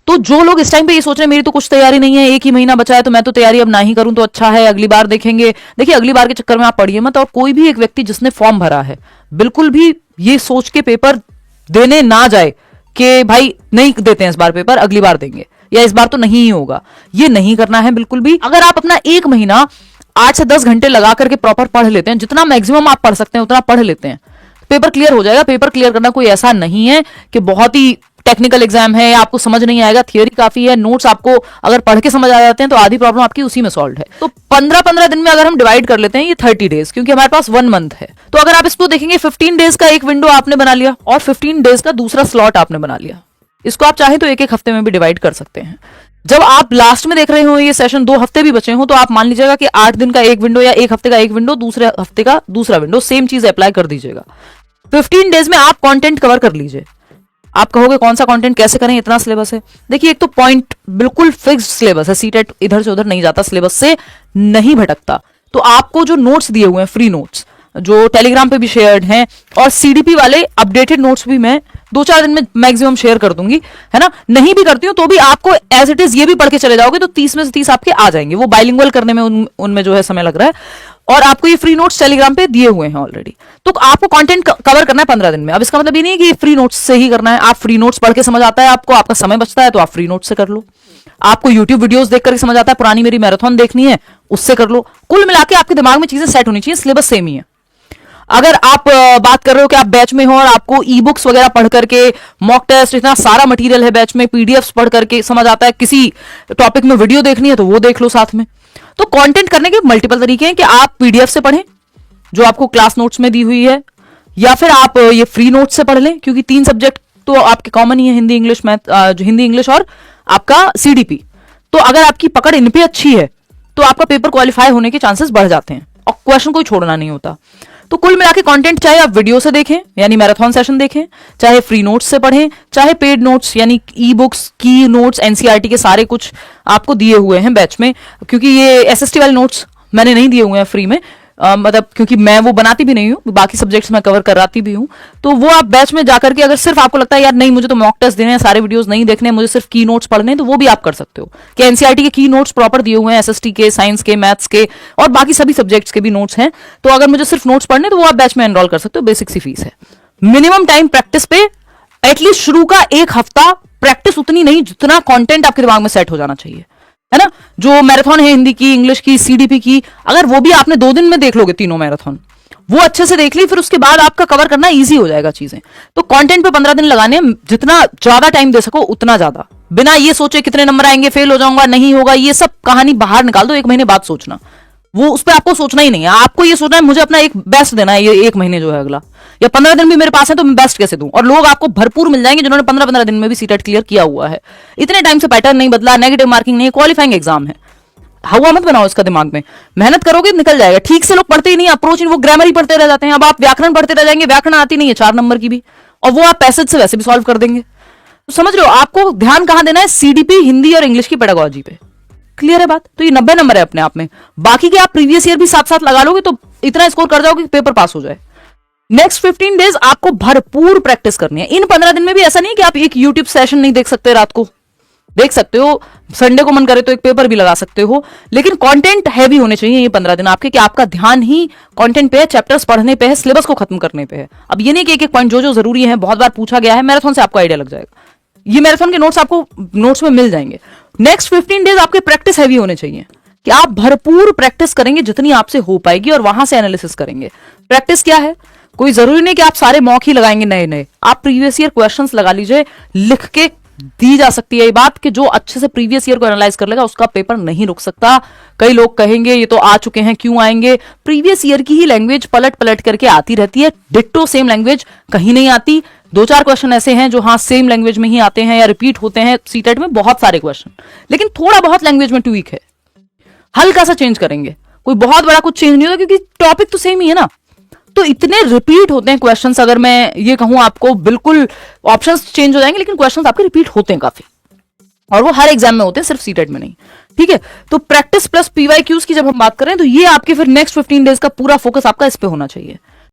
तो जो लोग इस टाइम पे ये सोच रहे हैं मेरी तो कुछ तैयारी नहीं है, एक ही महीना बचा है तो मैं तो तैयारी अब ना ही करूं तो अच्छा है, अगली बार देखेंगे, देखिए अगली बार के चक्कर में आप पढ़िए मत। और कोई भी एक व्यक्ति जिसने फॉर्म भरा है बिल्कुल भी ये सोच के पेपर देने ना जाए कि भाई नहीं देते हैं इस बार पेपर, अगली बार देंगे या इस बार तो नहीं ही होगा, ये नहीं करना है बिल्कुल भी। अगर आप अपना एक महीना 8 से 10 घंटे लगा करके प्रॉपर पढ़ लेते हैं, जितना मैक्सिमम आप पढ़ सकते हैं उतना पढ़ लेते हैं, पेपर क्लियर हो जाएगा। पेपर क्लियर करना कोई ऐसा नहीं है कि बहुत ही टेक्निकल एग्जाम है, आपको समझ नहीं आएगा, थियोरी काफी है, नोट्स आपको अगर पढ़ के समझ आ जाते हैं तो आधी प्रॉब्लम आपकी उसी में सॉल्व है। तो 15-15 दिन में अगर हम डिवाइड कर लेते हैं, ये 30 डेज, क्योंकि हमारे पास 1 मंथ है, तो अगर आप इसको देखेंगे 15 डेज का एक विंडो आपने बना लिया और 15 डेज का दूसरा स्लॉट आपने बना लिया। इसको आप चाहें तो एक एक हफ्ते में भी डिवाइड कर सकते हैं। जब आप लास्ट में देख रहे हो ये सेशन 2 हफ्ते भी बचे हो, तो आप मान लीजिएगा कि 8 दिन का एक विंडो या एक हफ्ते का एक विंडो, दूसरे हफ्ते का दूसरा विंडो, सेम चीज अप्लाई कर दीजिएगा। 15 डेज में आप कंटेंट कवर कर लीजिए। आप कहोगे कौन सा कंटेंट कैसे करें, इतना सिलेबस है। देखिए एक तो पॉइंट बिल्कुल फिक्स्ड सिलेबस है, सीटेट इधर से उधर नहीं जाता, सिलेबस से नहीं भटकता। तो आपको जो नोट्स दिए हुए हैं, फ्री नोट्स जो टेलीग्राम पे भी शेयर्ड हैं, और सीडीपी वाले अपडेटेड नोट्स भी मैं 2-4 दिन में मैक्सिमम शेयर कर दूंगी, है ना। नहीं भी करती हूं तो भी आपको एज इट इज ये भी पढ़ के चले जाओगे तो 30 में से 30 आपके आ जाएंगे। वो बाइलिंगुअल करने में उनमें जो है समय लग रहा है, और आपको ये फ्री नोट्स टेलीग्राम पे दिए हुए हैं ऑलरेडी। तो आपको कंटेंट कवर करना है 15 दिन में। अब इसका मतलब ये नहीं है कि फ्री नोट्स से ही करना है, आप फ्री नोट्स पढ़ के समझ आता है आपको, आपका समय बचता है तो आप फ्री नोट्स से कर लो। आपको यूट्यूब वीडियोस देख करके समझ आता है, पुरानी मेरी मैराथन देखनी है उससे कर लो। कुल मिला के आपके दिमाग में चीजें सेट होनी चाहिए, सिलेबस सेम ही है। अगर आप बात कर रहे हो कि आप बैच में हो और आपको ई बुक्स वगैरह पढ़ करके, मॉक टेस्ट, इतना सारा मटेरियल है बैच में, पीडीएफ्स पढ़ करके समझ आता है, किसी टॉपिक में वीडियो देखनी है तो वो देख लो साथ में। तो कंटेंट करने के मल्टीपल तरीके हैं कि आप पीडीएफ से पढ़ें जो आपको क्लास नोट्स में दी हुई है, या फिर आप ये फ्री नोट्स से पढ़ लें, क्योंकि 3 सब्जेक्ट तो आपके कॉमन ही है, Hindi English math, Hindi English और आपका सीडीपी। तो अगर आपकी पकड़ इन पे अच्छी है तो आपका पेपर क्वालिफाई होने के चांसेस बढ़ जाते हैं और क्वेश्चन कोई छोड़ना नहीं होता। तो कुल मिला के कंटेंट चाहे आप वीडियो से देखें यानी मैराथन सेशन देखें, चाहे फ्री नोट्स से पढ़ें, चाहे पेड नोट्स यानी ई बुक्स, की नोट्स, एनसीईआरटी के सारे कुछ आपको दिए हुए हैं बैच में। क्योंकि ये एसएसटी वाले नोट्स मैंने नहीं दिए हुए हैं फ्री में, मतलब क्योंकि मैं वो बनाती भी नहीं हूँ, बाकी सब्जेक्ट्स मैं कवर कराती भी हूँ। तो वो आप बैच में जाकर के अगर सिर्फ आपको लगता है यार नहीं मुझे तो मॉक टेस्ट देने हैं, सारे वीडियोस नहीं देखने, मुझे सिर्फ की नोट्स पढ़ने हैं, तो वो भी आप कर सकते हो कि एनसीईआरटी के की नोट्स प्रॉपर दिए हुए हैं, एसएसटी के, साइंस के, मैथ्स के और बाकी सभी सब्जेक्ट्स के भी नोट्स हैं। तो अगर मुझे सिर्फ नोट्स पढ़ने तो वो आप बैच में एनरोल कर सकते हो, बेसिक सी फीस है। मिनिमम टाइम प्रैक्टिस पे एटलीस्ट शुरू का 1 हफ्ता प्रैक्टिस, उतनी नहीं जितना कॉन्टेंट आपके दिमाग में सेट हो जाना चाहिए, है ना। जो मैराथन है हिंदी की, इंग्लिश की, सीडीपी की, अगर वो भी आपने 2 दिन में देख लोगे तीनों मैराथन, वो अच्छे से देख ली, फिर उसके बाद आपका कवर करना इजी हो जाएगा चीजें। तो कंटेंट पे 15 दिन लगाने, जितना ज्यादा टाइम दे सको उतना ज्यादा, बिना ये सोचे कितने नंबर आएंगे, फेल हो जाऊंगा, नहीं होगा, ये सब कहानी बाहर निकाल दो। 1 महीने बाद सोचना, वो उस पर आपको सोचना ही नहीं है। आपको ये सोचना है मुझे अपना एक बेस्ट देना है, ये 1 महीने जो है अगला, या 15 दिन भी मेरे पास है तो मैं बेस्ट कैसे दूं। और लोग आपको भरपूर मिल जाएंगे जिन्होंने 15-15 दिन में भी सीटेट क्लियर किया हुआ है। इतने टाइम से पैटर्न नहीं बदला, नेगेटिव मार्किंग नहीं, क्वालिफाइंग एग्जाम है। हवा मत बनाओ इसका दिमाग में, मेहनत करोगे निकल जाएगा। ठीक से लोग पढ़ते ही नहीं, अप्रोच वो ग्रामर ही पढ़ते रह जाते हैं। अब आप व्याकरण पढ़ते रह जाएंगे, व्याकरण आती नहीं है 4 नंबर की भी, और वो आप पैसेज से वैसे भी सॉल्व कर देंगे। तो समझ रहे हो, आपको ध्यान कहां देना है, सीडीपी, हिंदी और इंग्लिश की पेडागोजी पे। क्लियर है बात। तो ये 90 नंबर है अपने आप में, बाकी के आप प्रीवियस ईयर भी साथ साथ लगा लोगे तो इतना स्कोर कर जाओगे कि पेपर पास हो जाए। नेक्स्ट 15 डेज आपको भरपूर प्रैक्टिस करनी है। इन 15 दिन में भी ऐसा नहीं कि आप एक यूट्यूब सेशन नहीं देख सकते, रात को देख सकते हो, संडे को मन करे तो एक पेपर भी लगा सकते हो, लेकिन कंटेंट हैवी होने चाहिए ये 15 दिन आपके, कि आपका ध्यान ही कंटेंट पे है, चैप्टर्स पढ़ने पे है, सिलेबस को खत्म करने पे है। अब ये नहीं कि एक पॉइंट जो जरूरी है, बहुत बार पूछा गया है, मैराथन से आपको आइडिया लग जाएगा। ये मैराथन के नोट्स आपको नोट्स में मिल जाएंगे। नेक्स्ट 15 डेज आपके प्रैक्टिस हैवी होने चाहिए, कि आप भरपूर प्रैक्टिस करेंगे जितनी आपसे हो पाएगी, और वहां से एनालिसिस करेंगे। प्रैक्टिस क्या है, कोई जरूरी नहीं कि आप सारे मॉक ही लगाएंगे नए नए, आप प्रीवियस ईयर क्वेश्चंस लगा लीजिए। लिख के दी जा सकती है ये बात कि जो अच्छे से प्रीवियस ईयर को एनालाइज कर लेगा उसका पेपर नहीं रुक सकता। कई लोग कहेंगे ये तो आ चुके हैं क्यों आएंगे, प्रीवियस ईयर की ही लैंग्वेज पलट पलट करके आती रहती है, डिट्टो सेम लैंग्वेज कहीं नहीं आती। 2-4 क्वेश्चन ऐसे हैं जो हाँ सेम लैंग्वेज में ही आते हैं या रिपीट होते हैं सीटेट में बहुत सारे क्वेश्चन, लेकिन थोड़ा बहुत लैंग्वेज में ट्वीक है, हल्का सा चेंज करेंगे, कोई बहुत बड़ा कुछ चेंज नहीं होता क्योंकि टॉपिक तो सेम ही है ना। तो इतने रिपीट होते हैं क्वेश्चंस, अगर मैं ये कहूं आपको, बिल्कुल ऑप्शंस चेंज हो जाएंगे लेकिन क्वेश्चंस आपके रिपीट होते हैं काफी, और वो हर एग्जाम में होते हैं, सिर्फ सीटेट में नहीं। ठीक है, तो प्रैक्टिस प्लस पीवाईक्यूज की जब हम बात करें तो ये आपके फिर नेक्स्ट 15 डेज का पूरा फोकस आपका इस पे होना चाहिए।